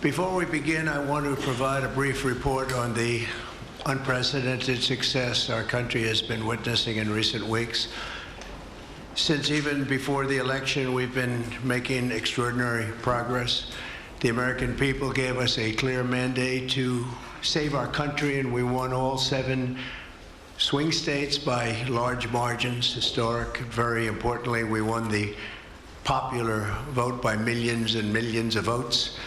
Before we begin, I want to provide a brief report on the unprecedented success our country has been witnessing in recent weeks. Since even before the election, we've been making extraordinary progress. The American people gave us a clear mandate to save our country, and we won all 7 swing states by large margins, historic. Very importantly, we won the popular vote by millions and millions of votes.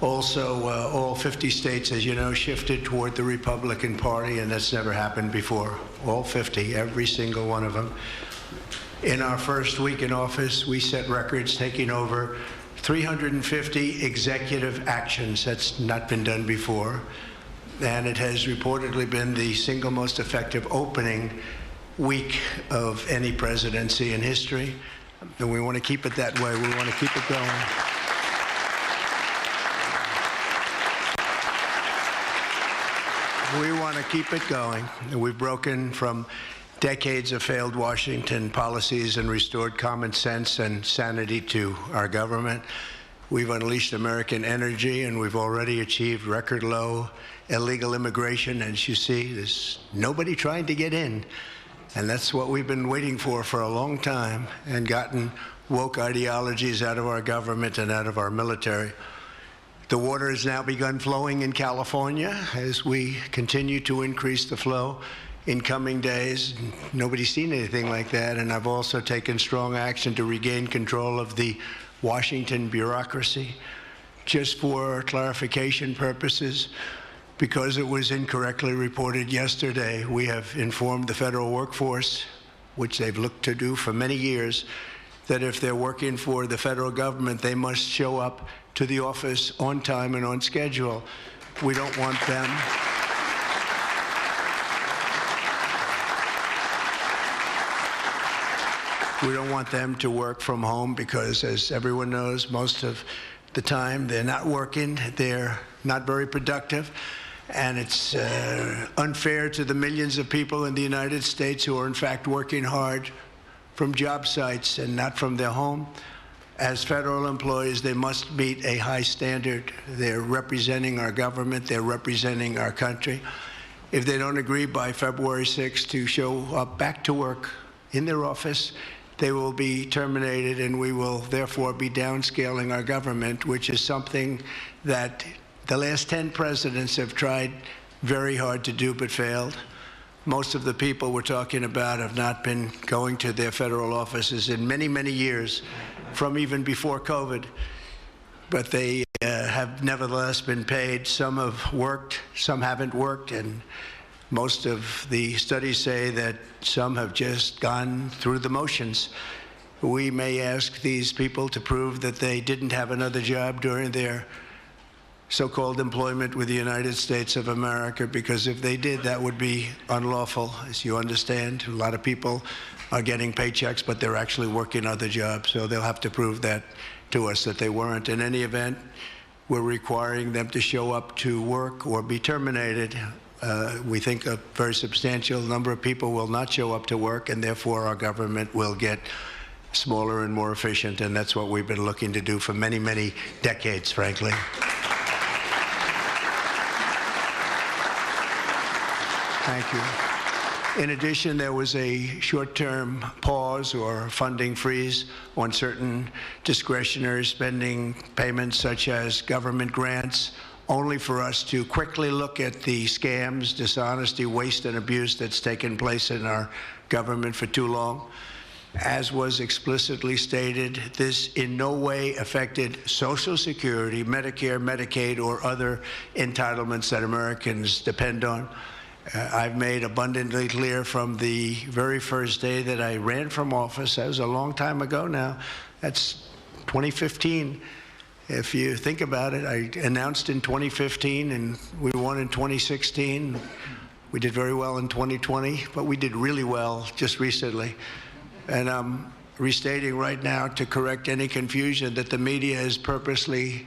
Also, all 50 states, as you know, shifted toward the Republican Party, and that's never happened before. All 50, every single one of them. In our first week in office, we set records, taking over 350 executive actions. That's not been done before. And it has reportedly been the single most effective opening week of any presidency in history. And we want to keep it that way. We want to keep it going. We want to keep it going. We've broken from decades of failed Washington policies and restored common sense and sanity to our government. We've unleashed American energy, and we've already achieved record low illegal immigration. As you see, there's nobody trying to get in. And that's what we've been waiting for a long time, and gotten woke ideologies out of our government and out of our military. The water has now begun flowing in California as we continue to increase the flow in coming days. Nobody's seen anything like that, and I've also taken strong action to regain control of the Washington bureaucracy. Just for clarification purposes, because it was incorrectly reported yesterday, we have informed the federal workforce, which they've looked to do for many years, that if they're working for the federal government, they must show up to the office on time and on schedule. We don't want them to work from home, because, as everyone knows, most of the time they're not working, they're not very productive, and it's unfair to the millions of people in the United States who are in fact working hard from job sites and not from their home. As federal employees, they must meet a high standard. They're representing our government, they're representing our country. If they don't agree by February 6th to show up back to work in their office, they will be terminated, and we will therefore be downscaling our government, which is something that the last 10 presidents have tried very hard to do but failed. Most of the people we're talking about have not been going to their federal offices in many, many years, from even before COVID. But they have nevertheless been paid. Some have worked, some haven't worked, and most of the studies say that some have just gone through the motions. We may ask these people to prove that they didn't have another job during their so-called employment with the United States of America, because if they did, that would be unlawful. As you understand, a lot of people are getting paychecks, but they're actually working other jobs, so they'll have to prove that to us, that they weren't. In any event, we're requiring them to show up to work or be terminated. We think a very substantial number of people will not show up to work, and therefore our government will get smaller and more efficient, and that's what we've been looking to do for many, many decades, frankly. Thank you. In addition, there was a short-term pause or funding freeze on certain discretionary spending payments, such as government grants, only for us to quickly look at the scams, dishonesty, waste, and abuse that's taken place in our government for too long. As was explicitly stated, this in no way affected Social Security, Medicare, Medicaid, or other entitlements that Americans depend on. I've made abundantly clear from the very first day that I ran from office. That was a long time ago now. That's 2015. If you think about it, I announced in 2015, and we won in 2016. We did very well in 2020, but we did really well just recently. And I'm restating right now to correct any confusion that the media has purposely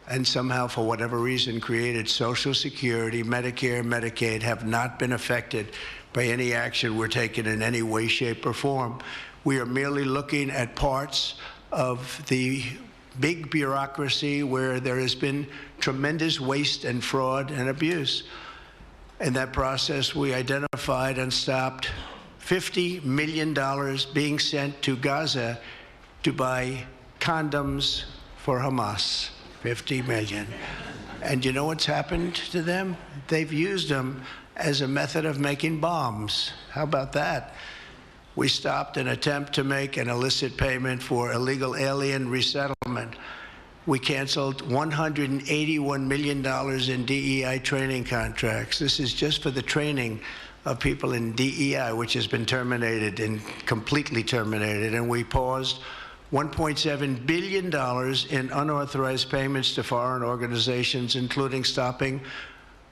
and somehow, for whatever reason, created Social Security, Medicare, Medicaid have not been affected by any action we're taking in any way, shape, or form. We are merely looking at parts of the big bureaucracy where there has been tremendous waste and fraud and abuse. In that process, we identified and stopped $50 million being sent to Gaza to buy condoms for Hamas. 50 million. And you know what's happened to them? They've used them as a method of making bombs. How about that? We stopped an attempt to make an illicit payment for illegal alien resettlement. We canceled $181 million in DEI training contracts. This is just for the training of people in DEI, which has been terminated and completely terminated. And we paused $1.7 billion in unauthorized payments to foreign organizations, including stopping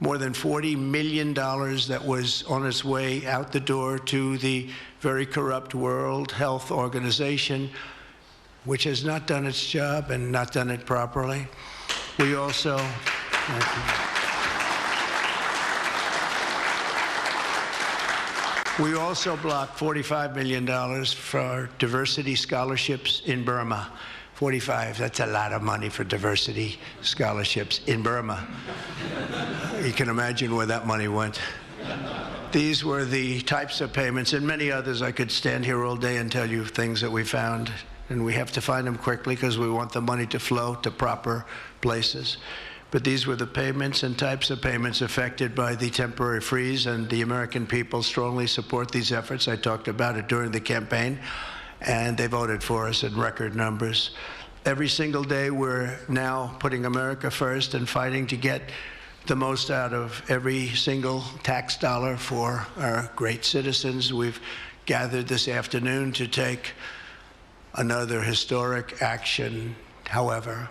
more than $40 million that was on its way out the door to the very corrupt World Health Organization, which has not done its job and not done it properly. We also, blocked $45 million for diversity scholarships in Burma. 45, that's a lot of money for diversity scholarships in Burma. You can imagine where that money went. These were the types of payments, and many others. I could stand here all day and tell you things that we found, and we have to find them quickly because we want the money to flow to proper places. But these were the payments and types of payments affected by the temporary freeze, and the American people strongly support these efforts. I talked about it during the campaign, and they voted for us in record numbers. Every single day, we're now putting America first and fighting to get the most out of every single tax dollar for our great citizens. We've gathered this afternoon to take another historic action. However,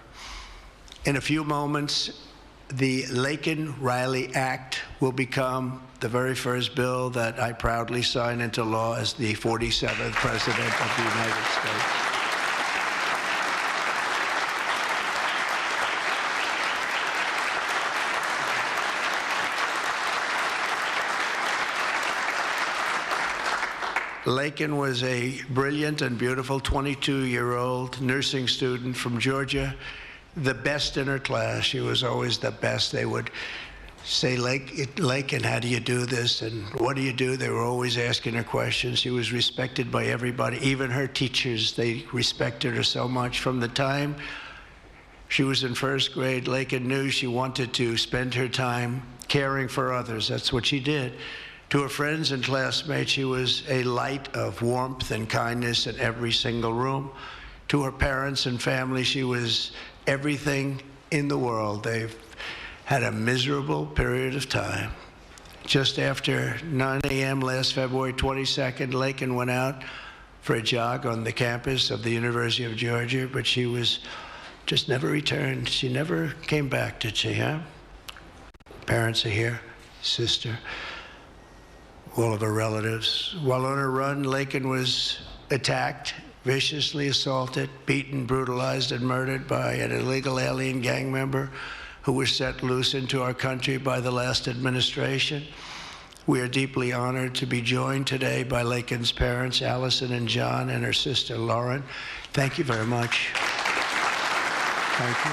in a few moments, the Laken Riley Act will become the very first bill that I proudly sign into law as the 47th President of the United States. Laken was a brilliant and beautiful 22-year-old nursing student from Georgia, the best in her class. She was always the best. They would say, Laken, how do you do this? And what do you do? They were always asking her questions. She was respected by everybody, even her teachers. They respected her so much. From the time she was in first grade, Laken knew she wanted to spend her time caring for others. That's what she did. To her friends and classmates, she was a light of warmth and kindness in every single room. To her parents and family, she was everything in the world. They've had a miserable period of time. Just after 9 a.m. last February 22nd, Laken went out for a jog on the campus of the University of Georgia, but she was just never returned. She never came back, did she, huh? Parents are here, sister, all of her relatives. While on her run, Laken was attacked, viciously assaulted, beaten, brutalized, and murdered by an illegal alien gang member who was set loose into our country by the last administration. We are deeply honored to be joined today by Laken's parents, Allison and John, and her sister, Lauren. Thank you very much. Thank you.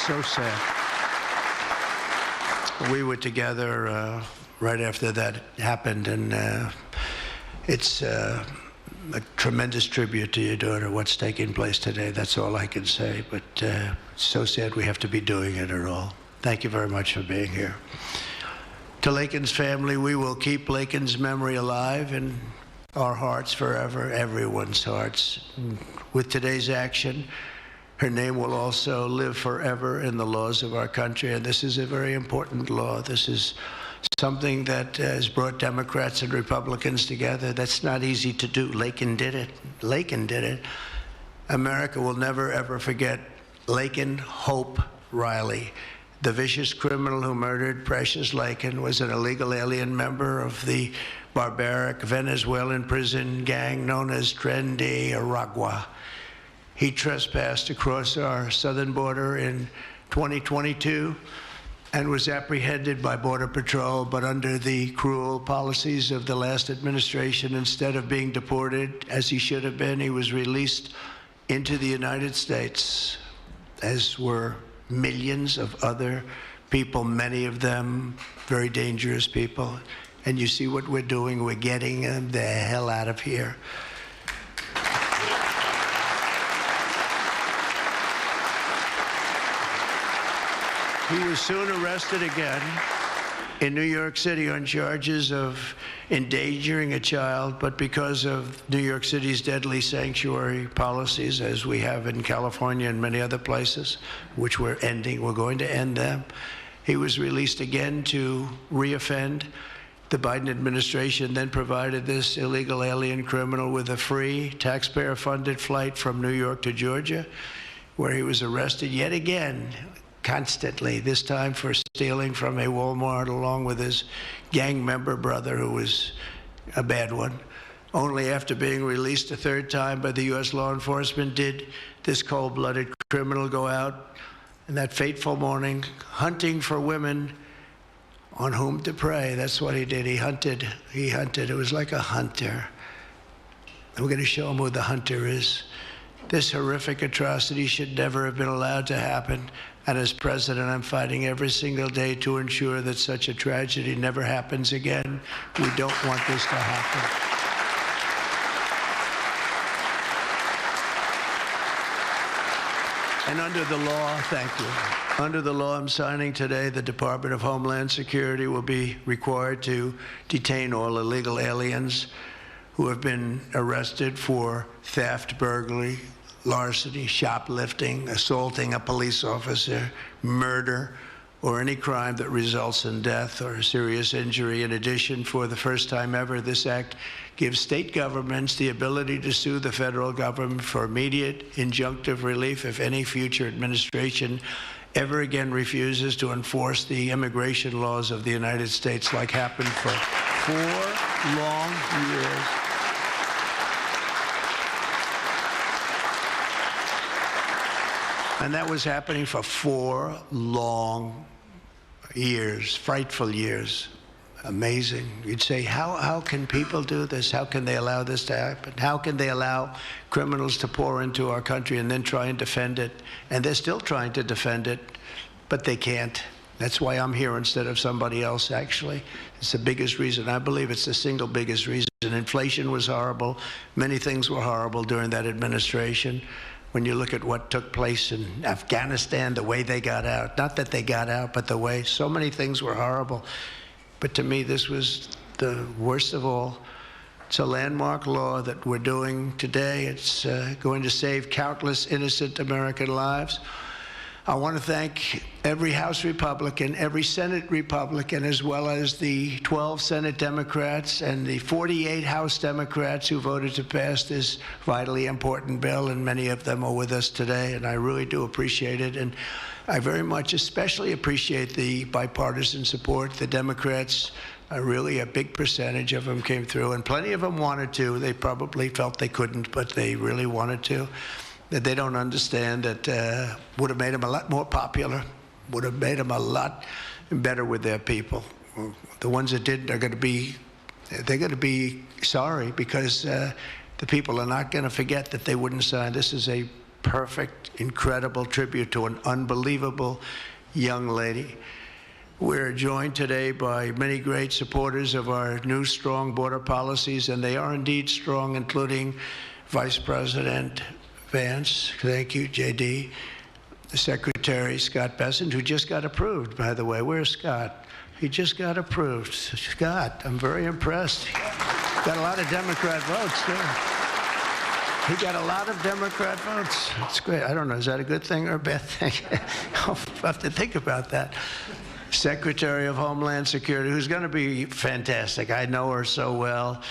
So sad. We were together right after that happened, and it's a tremendous tribute to your daughter, what's taking place today. That's all I can say, but it's so sad we have to be doing it at all. Thank you very much for being here. To Laken's family, we will keep Laken's memory alive in our hearts forever, everyone's hearts. With today's action, her name will also live forever in the laws of our country, and this is a very important law. This is something that has brought Democrats and Republicans together. That's not easy to do. Laken did it. Laken did it. America will never, ever forget Laken Hope Riley. The vicious criminal who murdered Precious Laken was an illegal alien member of the barbaric Venezuelan prison gang known as Tren de Aragua. He trespassed across our southern border in 2022. and was apprehended by Border Patrol, but under the cruel policies of the last administration, instead of being deported, as he should have been, he was released into the United States, as were millions of other people, many of them very dangerous people. And you see what we're doing, we're getting them the hell out of here. He was soon arrested again in New York City on charges of endangering a child, but because of New York City's deadly sanctuary policies, as we have in California and many other places, which we're going to end them, he was released again to reoffend. The Biden administration then provided this illegal alien criminal with a free, taxpayer-funded flight from New York to Georgia, where he was arrested yet again, constantly, this time for stealing from a Walmart along with his gang member brother, who was a bad one. Only after being released a third time by the U.S. law enforcement did this cold-blooded criminal go out in that fateful morning hunting for women on whom to prey. That's what he did. He hunted. It was like a hunter. And we're going to show him who the hunter is. This horrific atrocity should never have been allowed to happen. And as president, I'm fighting every single day to ensure that such a tragedy never happens again. We don't want this to happen. And under the law, thank you. Under the law I'm signing today, the Department of Homeland Security will be required to detain all illegal aliens who have been arrested for theft, burglary, larceny, shoplifting, assaulting a police officer, murder, or any crime that results in death or serious injury. In addition, for the first time ever, this act gives state governments the ability to sue the federal government for immediate injunctive relief if any future administration ever again refuses to enforce the immigration laws of the United States, like happened for 4 long years. And that was happening for 4 long years, frightful years. Amazing. You'd say, how can people do this? How can they allow this to happen? How can they allow criminals to pour into our country and then try and defend it? And they're still trying to defend it, but they can't. That's why I'm here instead of somebody else, actually. It's the biggest reason. I believe it's the single biggest reason. Inflation was horrible. Many things were horrible during that administration. When you look at what took place in Afghanistan, the way they got out, not that they got out, but the way, so many things were horrible. But to me, this was the worst of all. It's a landmark law that we're doing today. It's going to save countless innocent American lives. I want to thank every House Republican, every Senate Republican, as well as the 12 Senate Democrats and the 48 House Democrats who voted to pass this vitally important bill, and many of them are with us today, and I really do appreciate it. And I very much especially appreciate the bipartisan support. The Democrats, really a big percentage of them came through, and plenty of them wanted to. They probably felt they couldn't, but they really wanted to. That they don't understand that would have made them a lot more popular, would have made them a lot better with their people. The ones that didn't are going to be, they're going to be sorry, because the people are not going to forget that they wouldn't sign. This is a perfect, incredible tribute to an unbelievable young lady. We're joined today by many great supporters of our new strong border policies, and they are indeed strong, including Vice President Vance, thank you, JD, the Secretary Scott Bessent, who just got approved, by the way. Where's Scott? He just got approved. Scott, I'm very impressed. Got a lot of Democrat votes, too. He got a lot of Democrat votes. It's great. I don't know, is that a good thing or a bad thing? I'll have to think about that. Secretary of Homeland Security, who's going to be fantastic. I know her so well,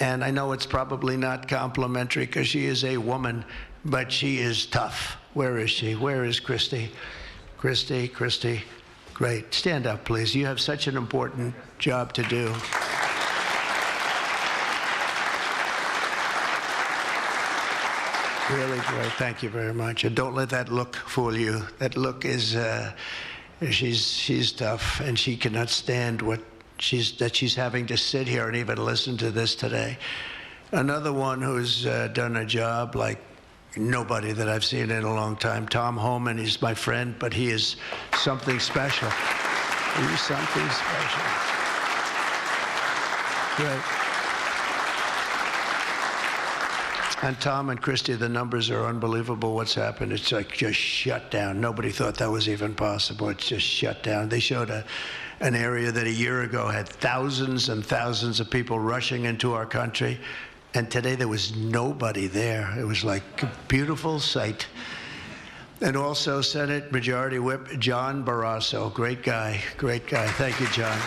and I know it's probably not complimentary because she is a woman, but she is tough. Where is she? Where is Christy? Christy, great. Stand up, please. You have such an important job to do. Really great. Thank you very much. And don't let that look fool you. That look is She's tough, and she cannot stand that she's having to sit here and even listen to this today. Another one who's done a job like nobody that I've seen in a long time, Tom Homan. He's my friend, but he is something special. He's something special. Great. And Tom and Christy, the numbers are unbelievable. What's happened? It's like just shut down. Nobody thought that was even possible. It's just shut down. They showed an area that a year ago had thousands and thousands of people rushing into our country. And today there was nobody there. It was like a beautiful sight. And also Senate Majority Whip John Barrasso. Great guy, great guy. Thank you, John.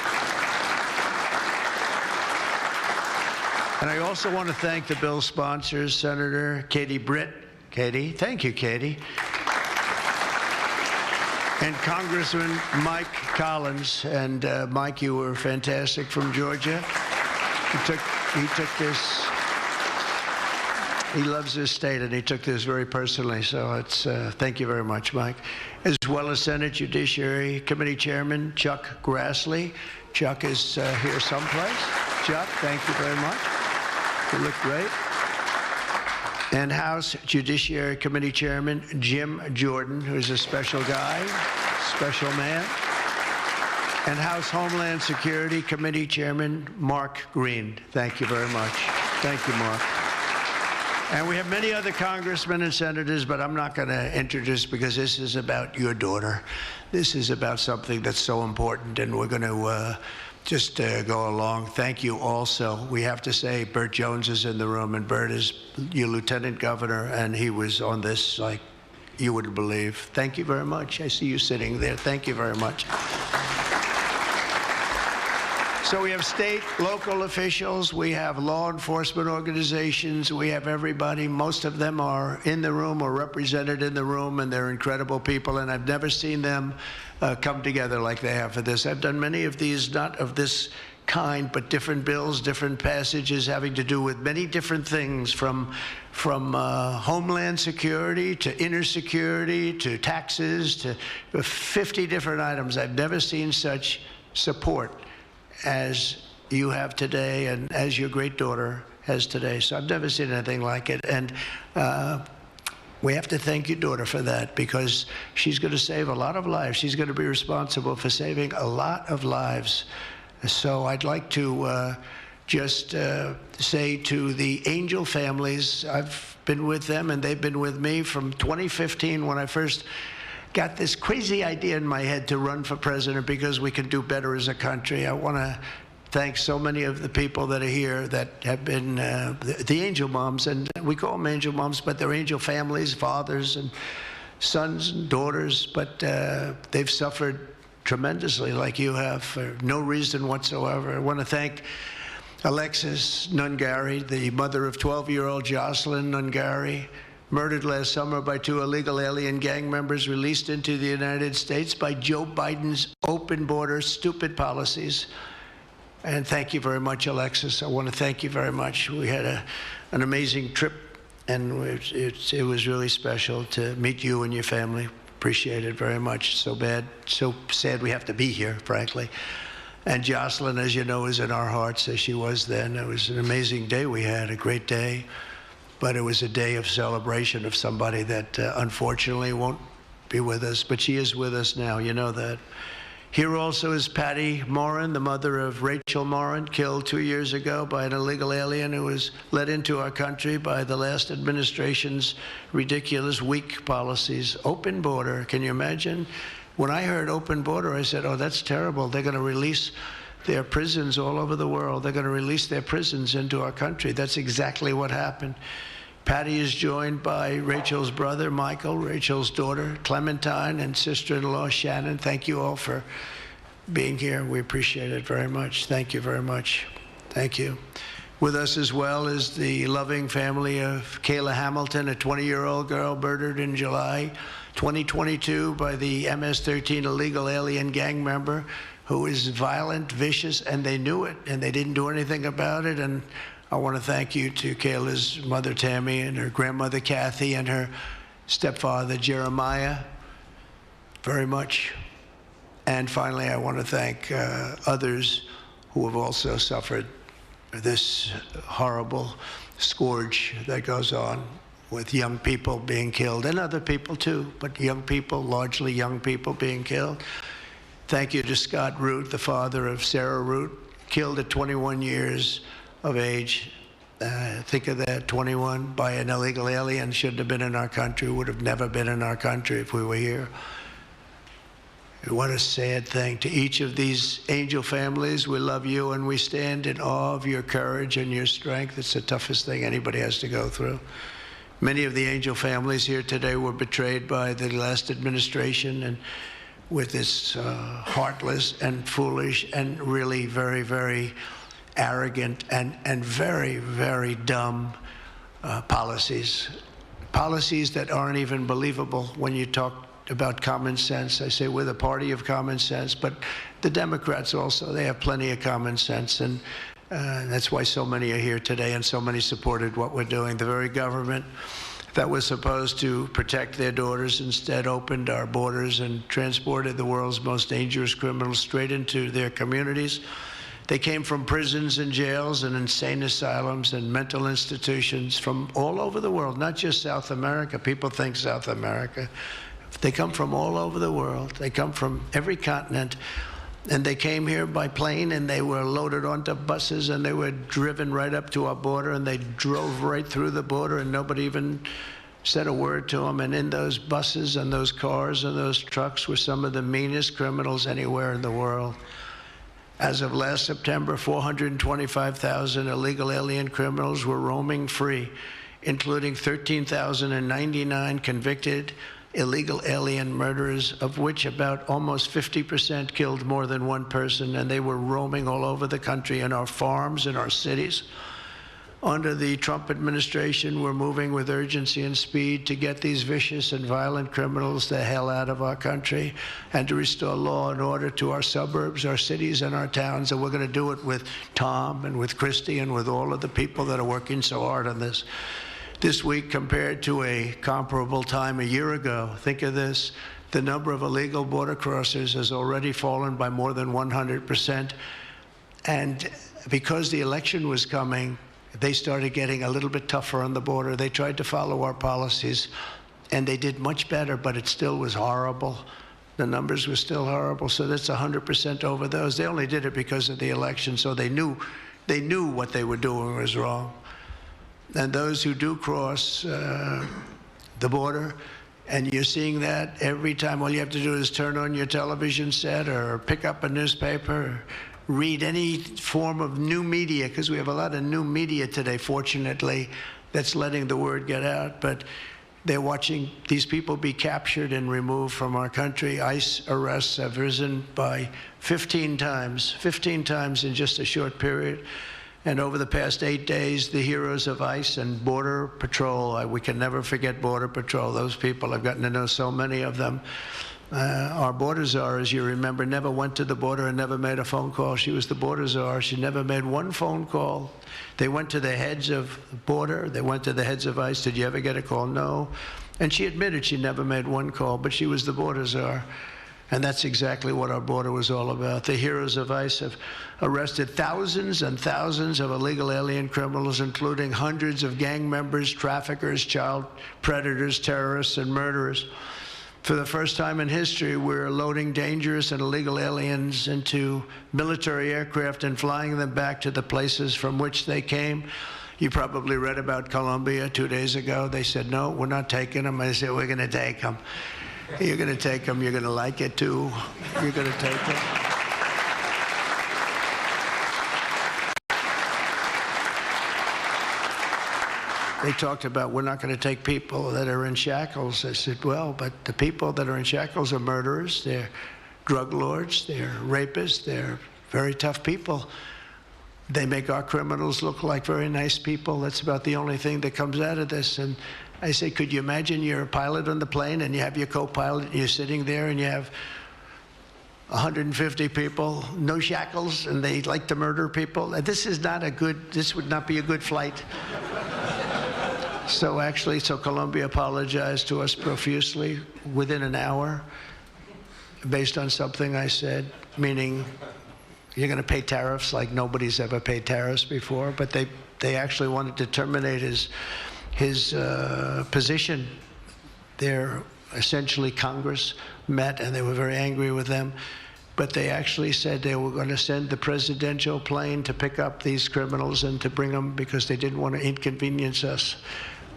And I also want to thank the bill sponsors, Senator Katie Britt. Katie, thank you, Katie. And Congressman Mike Collins. And Mike, you were fantastic from Georgia. He took this. He loves this state, and he took this very personally. So it's thank you very much, Mike. As well as Senate Judiciary Committee Chairman Chuck Grassley. Chuck is here someplace. Chuck, thank you very much. You look great. And House Judiciary Committee Chairman Jim Jordan, who's a special guy, special man. And House Homeland Security Committee Chairman Mark Green. Thank you very much. Thank you, Mark. And we have many other congressmen and senators, but I'm not going to introduce because this is about your daughter. This is about something that's so important, and we're going to just go along. Thank you also. We have to say Burt Jones is in the room, and Burt is your lieutenant governor, and he was on this like you wouldn't believe. Thank you very much. I see you sitting there. Thank you very much. So we have state, local officials, we have law enforcement organizations, we have everybody. Most of them are in the room or represented in the room, and they're incredible people, and I've never seen them come together like they have for this. I've done many of these, not of this kind, but different bills, different passages having to do with many different things, from Homeland Security to inner security to taxes to 50 different items. I've never seen such support as you have today and as your great daughter has today. So I've never seen anything like it. And we have to thank your daughter for that, because she's going to save a lot of lives. She's going to be responsible for saving a lot of lives. So I'd like to just say to the Angel families, I've been with them and they've been with me from 2015 when I first got this crazy idea in my head to run for president because we can do better as a country. I want to thank so many of the people that are here that have been the angel moms, and we call them angel moms, but they're angel families, fathers and sons and daughters, but they've suffered tremendously like you have for no reason whatsoever. I want to thank Alexis Nungari, the mother of 12-year-old Jocelyn Nungari, murdered last summer by 2 illegal alien gang members released into the United States by Joe Biden's open border, stupid policies. And thank you very much, Alexis. I want to thank you very much. We had an amazing trip, and it was really special to meet you and your family. Appreciate it very much. So sad we have to be here, frankly. And Jocelyn, as you know, is in our hearts, as she was then. It was an amazing day we had, a great day. But it was a day of celebration of somebody that unfortunately won't be with us. But she is with us now, you know that. Here also is Patty Morin, the mother of Rachel Morin, killed 2 years ago by an illegal alien who was let into our country by the last administration's ridiculous, weak policies. Open border, can you imagine? When I heard open border, I said, oh, that's terrible. They're going to release their prisons all over the world. They're going to release their prisons into our country. That's exactly what happened. Patty is joined by Rachel's brother, Michael, Rachel's daughter, Clementine, and sister-in-law, Shannon. Thank you all for being here. We appreciate it very much. Thank you very much. Thank you. With us as well is the loving family of Kayla Hamilton, a 20-year-old girl murdered in July 2022 by the MS-13 illegal alien gang member who is violent, vicious, and they knew it, and they didn't do anything about it. And I want to thank you to Kayla's mother, Tammy, and her grandmother, Kathy, and her stepfather, Jeremiah, very much. And finally, I want to thank others who have also suffered this horrible scourge that goes on with young people being killed, and other people too, but young people, largely young people being killed. Thank you to Scott Root, the father of Sarah Root, killed at 21 years of age. Think of that, 21, by an illegal alien. Shouldn't have been in our country, would have never been in our country if we were here. What a sad thing. To each of these angel families, we love you and we stand in awe of your courage and your strength. It's the toughest thing anybody has to go through. Many of the angel families here today were betrayed by the last administration, and with its heartless and foolish and really very, very arrogant and very, very dumb policies that aren't even believable when you talk about common sense. I say we're the party of common sense, but the Democrats also, they have plenty of common sense, and that's why so many are here today and so many supported what we're doing. The very government that was supposed to protect their daughters instead opened our borders and transported the world's most dangerous criminals straight into their communities. They came from prisons and jails and insane asylums and mental institutions from all over the world, not just South America. People think South America. They come from all over the world. They come from every continent. And they came here by plane, and they were loaded onto buses, and they were driven right up to our border, and they drove right through the border, and nobody even said a word to them. And in those buses and those cars and those trucks were some of the meanest criminals anywhere in the world. As of last September, 425,000 illegal alien criminals were roaming free, including 13,099 convicted illegal alien murderers, of which about almost 50% killed more than one person, and they were roaming all over the country in our farms, in our cities. Under the Trump administration, we're moving with urgency and speed to get these vicious and violent criminals the hell out of our country and to restore law and order to our suburbs, our cities, and our towns. And we're going to do it with Tom and with Christy and with all of the people that are working so hard on this. This week, compared to a comparable time a year ago, think of this, the number of illegal border crossers has already fallen by more than 100%. And because the election was coming, they started getting a little bit tougher on the border. They tried to follow our policies, and they did much better, but it still was horrible. The numbers were still horrible, so that's 100% over those. They only did it because of the election, so they knew what they were doing was wrong. And those who do cross the border, and you're seeing that every time, all you have to do is turn on your television set or pick up a newspaper, or read any form of new media, because we have a lot of new media today, fortunately, that's letting the word get out. But they're watching these people be captured and removed from our country. ICE arrests have risen by 15 times in just a short period. And over the past 8 days, the heroes of ICE and Border Patrol, we can never forget Border Patrol. Those people, I've gotten to know so many of them. Our border czar, as you remember, never went to the border and never made a phone call. She was the border czar. She never made one phone call. They went to the heads of border. They went to the heads of ICE. Did you ever get a call? No. And she admitted she never made one call, but she was the border czar. And that's exactly what our border was all about. The heroes of ICE have arrested thousands and thousands of illegal alien criminals, including hundreds of gang members, traffickers, child predators, terrorists, and murderers. For the first time in history, we're loading dangerous and illegal aliens into military aircraft and flying them back to the places from which they came. You probably read about Colombia 2 days ago. They said, no, we're not taking them. I said, we're going to take them. You're going to take them. You're going to like it, too. You're going to take them. They talked about, we're not going to take people that are in shackles. I said, well, but the people that are in shackles are murderers. They're drug lords. They're rapists. They're very tough people. They make our criminals look like very nice people. That's about the only thing that comes out of this. And I say, could you imagine you're a pilot on the plane and you have your co-pilot and you're sitting there and you have 150 people, no shackles, and they like to murder people? This would not be a good flight. So Colombia apologized to us profusely within an hour. based on something I said, meaning you're going to pay tariffs like nobody's ever paid tariffs before, but they actually wanted to terminate his position. They're essentially Congress met, and they were very angry with them. But they actually said they were going to send the presidential plane to pick up these criminals and to bring them because they didn't want to inconvenience us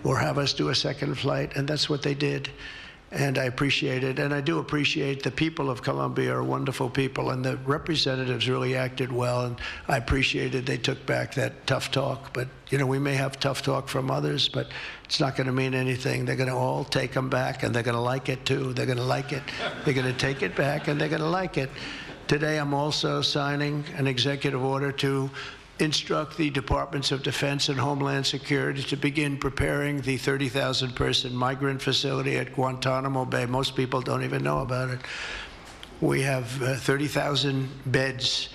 or have us do a second flight, and that's what they did. And I appreciate it, and I do appreciate the people of Colombia are wonderful people, and the representatives really acted well, and I appreciated they took back that tough talk. But, you know, we may have tough talk from others, but it's not going to mean anything. They're going to all take them back, and they're going to like it, too. They're going to like it. They're going to take it back, and they're going to like it. Today, I'm also signing an executive order to instruct the Departments of Defense and Homeland Security to begin preparing the 30,000-person migrant facility at Guantanamo Bay. Most people don't even know about it. We have 30,000 beds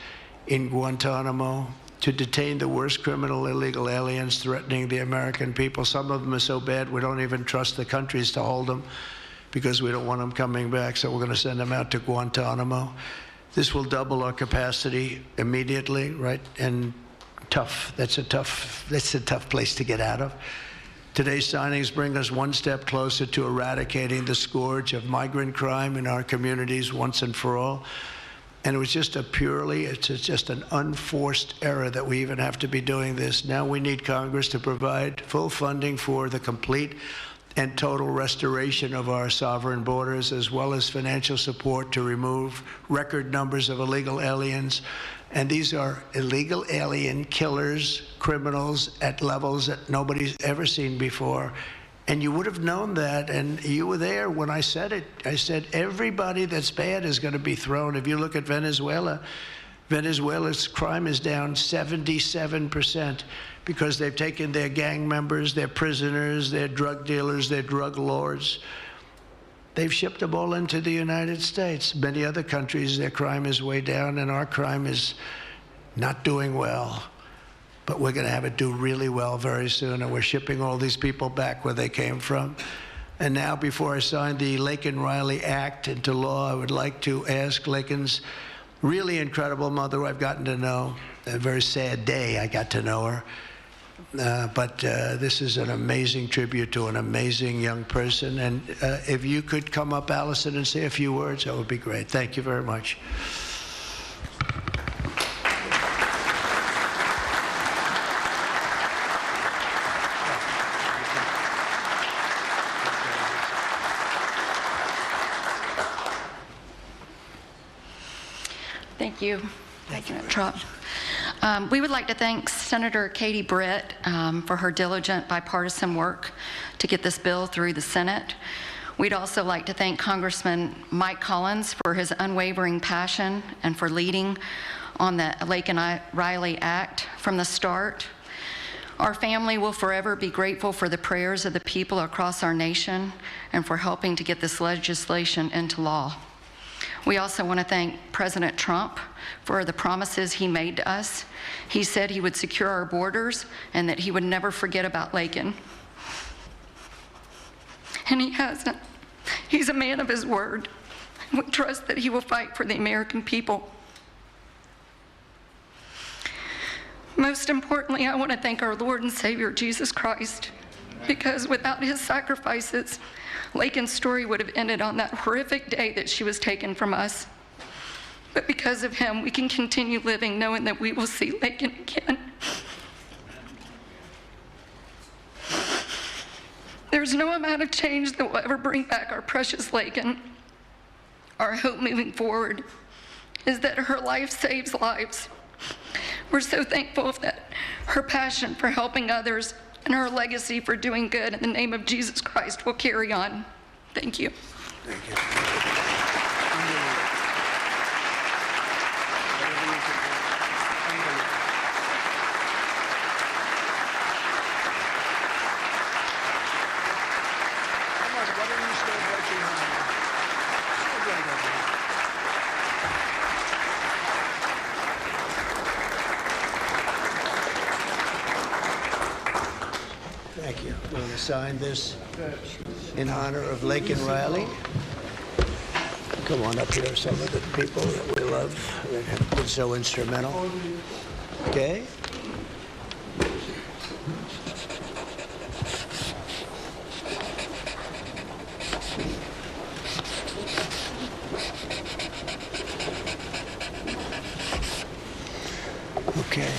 in Guantanamo to detain the worst criminal illegal aliens threatening the American people. Some of them are so bad we don't even trust the countries to hold them because we don't want them coming back, so we're going to send them out to Guantanamo. This will double our capacity immediately, right? And that's a tough place to get out of. Today's signings bring us one step closer to eradicating the scourge of migrant crime in our communities once and for all. And it was just it's just an unforced error that we even have to be doing this. Now we need Congress to provide full funding for the complete and total restoration of our sovereign borders, as well as financial support to remove record numbers of illegal aliens. And these are illegal alien killers, criminals at levels that nobody's ever seen before. And you would have known that, and you were there when I said it. I said everybody that's bad is going to be thrown. If you look at Venezuela, Venezuela's crime is down 77% because they've taken their gang members, their prisoners, their drug dealers, their drug lords. They've shipped them all into the United States. Many other countries, their crime is way down, and our crime is not doing well. But we're going to have it do really well very soon, and we're shipping all these people back where they came from. And now, before I sign the Laken Riley Act into law, I would like to ask Laken's really incredible mother, who I've gotten to know. A very sad day I got to know her. But this is an amazing tribute to an amazing young person. And if you could come up, Allison, and say a few words, that would be great. Thank you very much. Thank you. Thank you, Trump. We would like to thank Senator Katie Britt for her diligent bipartisan work to get this bill through the Senate. We'd also like to thank Congressman Mike Collins for his unwavering passion and for leading on the Laken Riley Act from the start. Our family will forever be grateful for the prayers of the people across our nation and for helping to get this legislation into law. We also want to thank President Trump for the promises he made to us. He said he would secure our borders and that he would never forget about Laken. And he hasn't. He's a man of his word. We trust that he will fight for the American people. Most importantly, I want to thank our Lord and Savior, Jesus Christ, because without his sacrifices, Laken's story would have ended on that horrific day that she was taken from us. But because of him, we can continue living knowing that we will see Laken again. There's no amount of change that will ever bring back our precious Laken. Our hope moving forward is that her life saves lives. We're so thankful that her passion for helping others and her legacy for doing good in the name of Jesus Christ will carry on. Thank you. Thank you. Thank you. I'm going to sign this in honor of Laken Riley. Come on up here, some of the people that we love that have been so instrumental. Okay? Okay.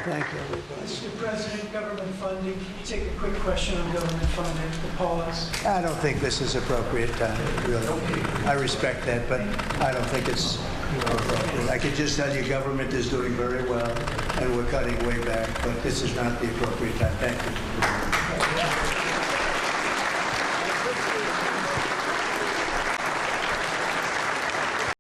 Thank you, everybody. Mr. President, government funding. Can you take a quick question on government funding? The pause. I don't think this is appropriate time, really. I respect that, but I don't think it's appropriate. I can just tell you government is doing very well, and we're cutting way back, but this is not the appropriate time. Thank you.